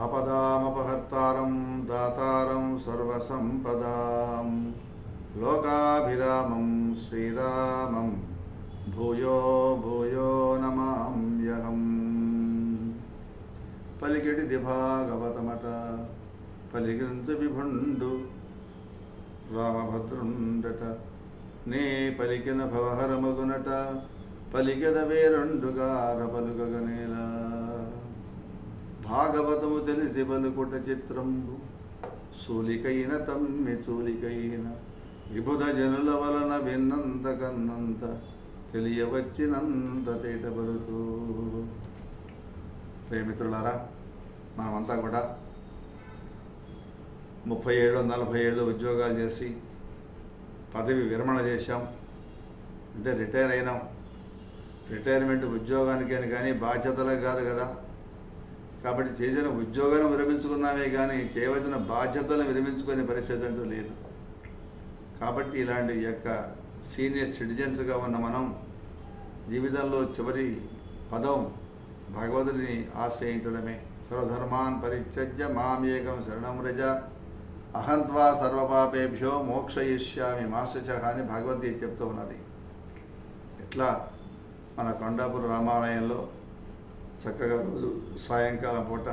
ఆపదామపహర్తారం దాతారం సర్వసంపదాం లోకాభిరామం శ్రీరామం భూయో భూయో నమామ్యహం. పలికిడి దిభాగవతమట పలికించు విభుండు రామభద్రుండట నే పలికిన భవహరమగునట పలికెద వేరండుగార పలుకగనేలా. భాగవతము తెలిసి పలుకుట చిత్రంబు సూలికైన తమ్మి చూలికైన విబుధ జనుల వలన విన్నంత కన్నంత తెలియవచ్చినంత తేటబరుతూ. ప్రేమిత్రులారా, మనమంతా కూడా 30 ఏళ్ళు 40 ఏళ్ళు ఉద్యోగాలు చేసి పదవి విరమణ చేశాం, అంటే రిటైర్ అయినాం. రిటైర్మెంట్ ఉద్యోగానికి అని కానీ బాధ్యతలకు కాదు కదా. కాబట్టి చేసిన ఉద్యోగాన్ని విరమించుకున్నామే కానీ చేయవలసిన బాధ్యతలను విరమించుకునే పరిస్థితి అంటూ లేదు. కాబట్టి ఇలాంటి సీనియర్ సిటిజన్స్గా ఉన్న మనం జీవితంలో చివరి పదం భగవతుని ఆశ్రయించడమే. సర్వధర్మాన్ పరిత్యజ్య మామేకం శరణం వ్రజ అహంత్వా సర్వపాపేభ్యో మోక్షయిష్యామి మా శుచః అని భగవద్గీత చెప్తూ ఉన్నది. ఇట్లా మన కొండాపురం రామాలయంలో చక్కగా రోజు సాయంకాలం పూట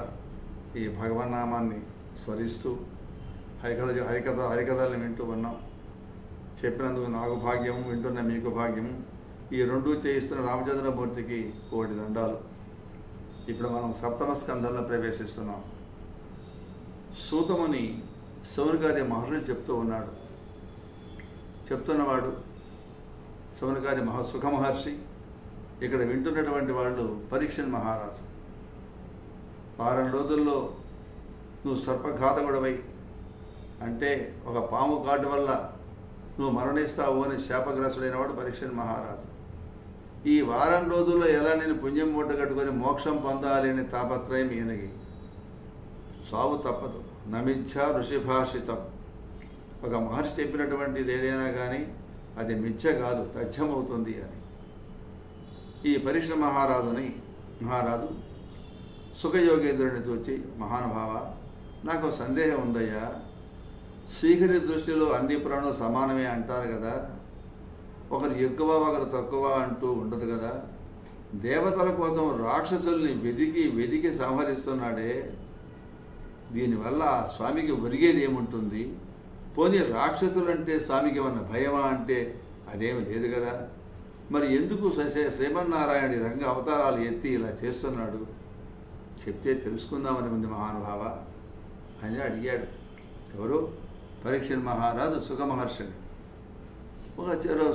ఈ భగవన్నామాన్ని స్మరిస్తూ హరికథల్ని వింటూ ఉన్నాం. చెప్పినందుకు నాకు భాగ్యము, వింటున్న మీకు భాగ్యము. ఈ రెండూ చేయిస్తున్న రామచంద్రమూర్తికి 1 దండాలు. ఇప్పుడు మనం 7వ స్కంధంలో ప్రవేశిస్తున్నాం. సూతముని శౌనకాది మహర్షులు చెప్తూ ఉన్నాడు. చెప్తున్నవాడు శౌనకాది సుఖ మహర్షి. ఇక్కడ వింటున్నటువంటి వాళ్ళు పరీక్షణ్ మహారాజు. 10 రోజుల్లో నువ్వు సర్పఘాతకుడవై, అంటే ఒక పాము కాటు వల్ల నువ్వు మరణిస్తావు అని శాపగ్రస్తుడైన వాడు పరీక్షణ్ మహారాజు. ఈ 10 రోజుల్లో ఎలా నేను పుణ్యం మూట కట్టుకొని మోక్షం పొందాలి అని తాపత్రయం ఈయనకి. సావు తప్పదు. నమిథ్యా ఋషిభాషితం. ఒక మహర్షి చెప్పినటువంటిది ఏదైనా కానీ అది మిథ్య కాదు, తథ్యమవుతుంది అని. ఈ పరీక్ష మహారాజు సుఖయోగేంద్రుడిని చూచి, మహానుభావ, నాకు సందేహం ఉందయ్యా. శ్రీహరి దృష్టిలో అన్ని ప్రాణులు సమానమే అంటారు కదా, ఒకరు ఎక్కువ ఒకరు తక్కువ అంటూ ఉండదు కదా. దేవతల కోసం రాక్షసుల్ని వెదికి సంహరిస్తున్నాడే, దీనివల్ల ఆ స్వామికి ఒరిగేది ఏముంటుంది? పోనీ రాక్షసులంటే స్వామికి ఏమన్నా భయమా అంటే అదేమి లేదు కదా. మరి ఎందుకు శ్రీమన్నారాయణ రంగ అవతారాలు ఎత్తి ఇలా చేస్తున్నాడు? చెప్తే తెలుసుకుందామని ఉంది మహానుభావ అని అడిగాడు. ఎవరు? పరీక్షణ్ మహారాజు సుఖమహర్షిని.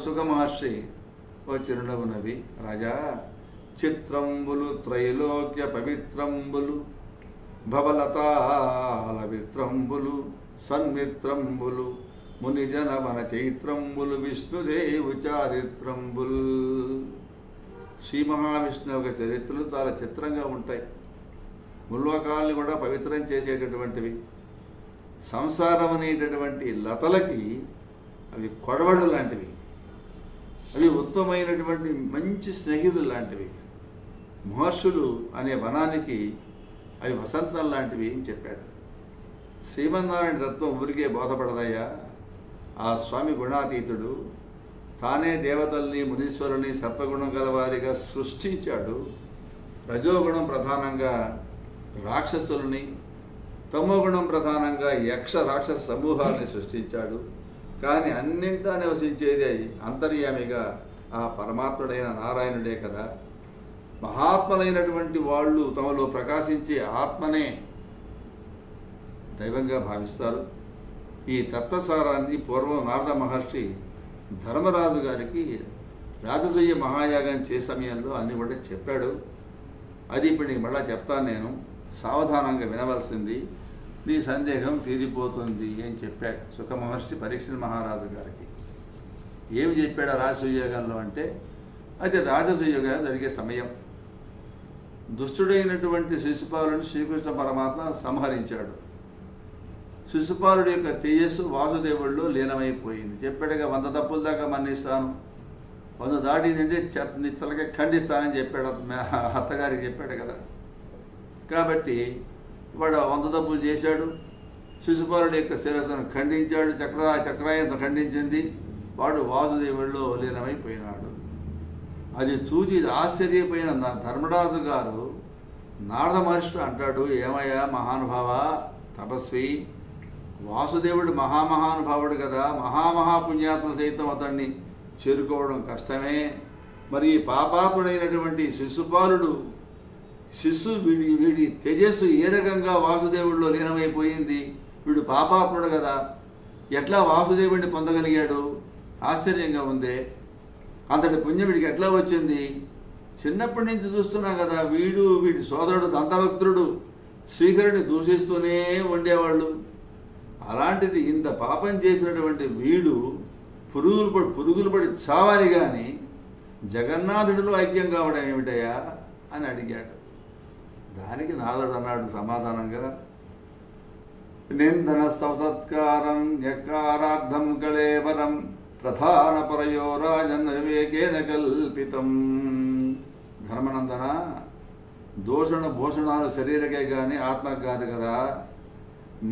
సుఖమహర్షి ఓ చిరునవ్వు నవ్వి, రాజా, చిత్రంబులు త్రైలోక్య పవిత్రంబులు భవలతాల విత్రంబులు సన్మిత్రంబులు మునిజన మన చైత్రంబులు విష్ణుదేవు చారిత్రంబుల్. శ్రీ మహావిష్ణువు యొక్క చరిత్రలు చాలా చిత్రంగా ఉంటాయి. ముల్లోకాలను కూడా పవిత్రం చేసేటటువంటివి. సంసారం అనేటటువంటి లతలకి అవి కొడవళ్ళు లాంటివి, అవి ఉత్తమమైనటువంటి మంచి స్నేహితులు లాంటివి. మహర్షులు అనే వనానికి అవి వసంతం లాంటివి అని చెప్పాడు. శ్రీమన్నారాయణ తత్వం ఊరికే బోధపడదయ్యా. ఆ స్వామి గుణాతీతుడు. తానే దేవతల్ని మునీశ్వరుని సత్వగుణం గలవారిగా సృష్టించాడు. రజోగుణం ప్రధానంగా రాక్షసుల్ని, తమోగుణం ప్రధానంగా యక్ష రాక్షస సమూహాలని సృష్టించాడు. కానీ అన్నింటా నివసించేది అంతర్యామిగా ఆ పరమాత్ముడైన నారాయణుడే కదా. మహాత్ములైనటువంటి వాళ్ళు తమలో ప్రకాశించే ఆత్మనే దైవంగా భావిస్తారు. ఈ తత్వసారాన్ని పూర్వం నారద మహర్షి ధర్మరాజు గారికి రాజసూయ మహాయాగం చేసే సమయంలో అన్ని కూడా చెప్పాడు. అది ఇప్పుడు నీకు మళ్ళా చెప్తాను, నేను సావధానంగా వినవలసింది, నీ సందేహం తీరిపోతుంది అని చెప్పాడు సుఖ మహర్షి పరీక్షణ్ మహారాజు గారికి. ఏమి చెప్పాడు ఆ రాజసూయయాగంలో అంటే, అది రాజసూయగా జరిగే సమయం. దుష్టుడైనటువంటి శిశుపాలుని శ్రీకృష్ణ పరమాత్మ సంహరించాడు. శిశుపాలుడి యొక్క తేజస్సు వాసుదేవుల్లో లీనమైపోయింది. చెప్పాడుగా 100 తప్పుల దాకా మన్నిస్తాను, 100 దాటిందంటే తలకి ఖండిస్తానని చెప్పాడు, అత్తగారికి చెప్పాడు కదా. కాబట్టి వాడు 100 తప్పులు చేశాడు. శిశుపాలుడి యొక్క శిరస్సును ఖండించాడు, చక్రాయుధం ఖండించింది. వాడు వాసుదేవుడిలో లీనమైపోయినాడు. అది చూచి ఆశ్చర్యపోయిన ధర్మరాజు గారు నారద మహర్షి అంటాడు, ఏమయ్యా మహానుభావ తపస్వి, వాసుదేవుడు మహామహానుభావుడు కదా, మహాపుణ్యాత్మ సైతం అతన్ని చేరుకోవడం కష్టమే. మరి పాపాత్ముడైనటువంటి శిశుపాలుడు వీడి తేజస్సు ఏ రకంగా వాసుదేవుడిలో లీనమైపోయింది, వీడు పాపాత్ముడు కదా, ఎట్లా వాసుదేవుడిని పొందగలిగాడు? ఆశ్చర్యంగా ఉందే. అంతటి పుణ్యం వీడికి ఎట్లా వచ్చింది? చిన్నప్పటి నుంచి చూస్తున్నాం కదా, వీడి సోదరుడు దంతవక్త్రుడు శ్రీకరుని దూషిస్తూనే ఉండేవాళ్ళు. అలాంటిది ఇంత పాపం చేసినటువంటి వీడు పురుగులు పడి చావాలి కానీ జగన్నాథుడిలో ఐక్యం కావడం ఏమిటయా అని అడిగాడు. దానికి నారదుడు అన్నాడు సమాధానంగా, నిందన సత్కారం యకారార్థం కళేవరం ప్రధాన పరయో రాజన్ వివేకేన కల్పితం. ధర్మనందన, భూషణాలు శరీరకే కానీ ఆత్మకు కాదు కదా.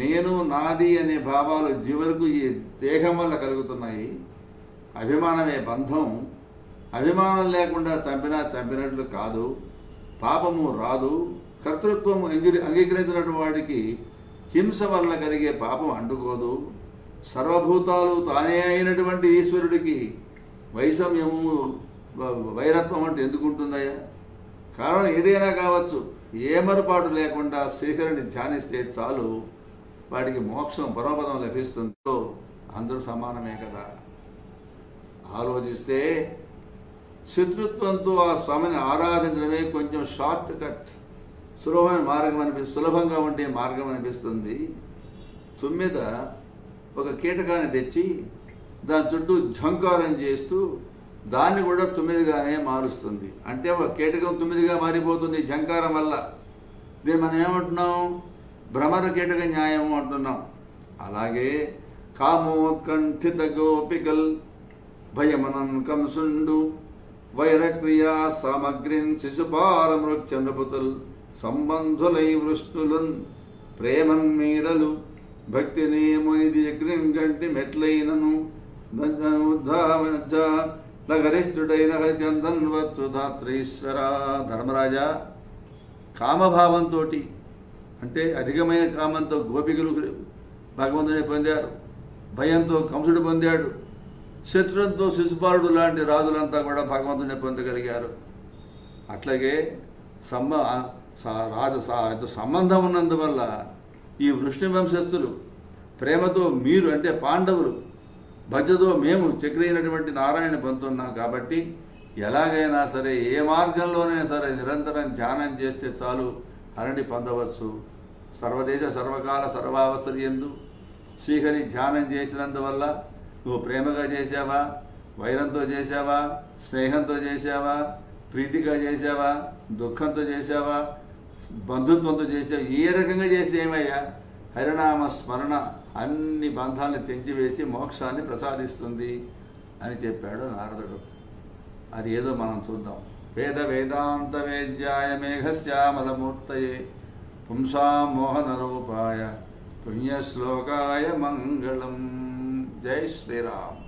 నేను నాది అనే భావాలు జీవులకు ఈ దేహం వల్ల కలుగుతున్నాయి. అభిమానమే బంధం. అభిమానం లేకుండా చంపినట్లు కాదు, పాపము రాదు. కర్తృత్వం అంగీకరించినటువంటి వాడికి హింస వల్ల కలిగే పాపం అంటుకోదు. సర్వభూతాలు తానే అయినటువంటి ఈశ్వరుడికి వైషమ్యము వైరత్వం అంటే ఎందుకుంటుందయ్యా? కారణం ఏదైనా కావచ్చు, ఏమరపాటు లేకుండా శ్రీహరిని ధ్యానిస్తే చాలు, వాడికి మోక్షం పరమపదం లభిస్తుందో అందరూ సమానమే కదా. ఆలోచిస్తే శత్రుత్వంతో ఆ స్వామిని ఆరాధించడమే కొంచెం షార్ట్ కట్, సులభంగా ఉండే మార్గం అనిపిస్తుంది. తుమ్మెద ఒక కీటకాన్ని తెచ్చి దాని చుట్టూ ఝంకారం చేస్తూ దాన్ని కూడా తుమ్మిదిగానే మారుస్తుంది. అంటే ఒక కీటకం తుమ్మిదిగా మారిపోతుంది ఝంకారం వల్ల. దీన్ని మనం ఏమంటున్నాం? భ్రమర కీటక న్యాయము అంటున్నాం. అలాగే కామోత్కంఠిత గోపికల్ భయమనం కంసుండు వైరక్రియా సామగ్రిన్ శిశుపాల మృత్య నృపతుల్ సంబంధులై వృష్ణులన్ ప్రేమన్ మీరలు భక్తిని మునిది క్రింగంటి మెట్లైనను నగరిష్ఠుడైన హరిచందన్వత్సుధాత్రీశ్వర. ధర్మరాజా, కామభావంతో అంటే అధికమైన కామంతో గోపికలు భగవంతుని పొందారు, భయంతో కంసుడు పొందాడు, శత్రువుతో శిశుపాలుడు లాంటి రాజులంతా కూడా భగవంతుని పొందగలిగారు. అట్లాగే సంబంధం ఉన్నందువల్ల ఈ వృష్ణి వంశస్థులు ప్రేమతో మీరు అంటే పాండవులు, భక్తితో మేము చక్రైనటువంటి నారాయణ పొందుతున్నాం. కాబట్టి ఎలాగైనా సరే ఏ మార్గంలోనైనా సరే నిరంతరం ధ్యానం చేస్తే చాలు హరిని పొందవచ్చు. సర్వదేశ సర్వకాల సర్వావస్థలు యందు శ్రీహరి ధ్యానం చేసినందువల్ల నువ్వు ప్రేమగా చేసావా, వైరంతో చేసావా, స్నేహంతో చేసావా, ప్రీతిగా చేసావా, దుఃఖంతో చేసావా, బంధుత్వంతో చేసావా, ఏ రకంగా చేసేమయ్యా, హరినామ స్మరణ అన్ని బంధాలను తెంచివేసి మోక్షాన్ని ప్రసాదిస్తుంది అని చెప్పాడు నారదుడు. అది ఏదో మనం చూద్దాం. వేద వేదాంత వేద్యాయ మేఘశ్యామలమూర్తయే పుంసాం మోహన రూపాయ పుణ్యశ్లోకాయ మంగళం. జై శ్రీరామ్.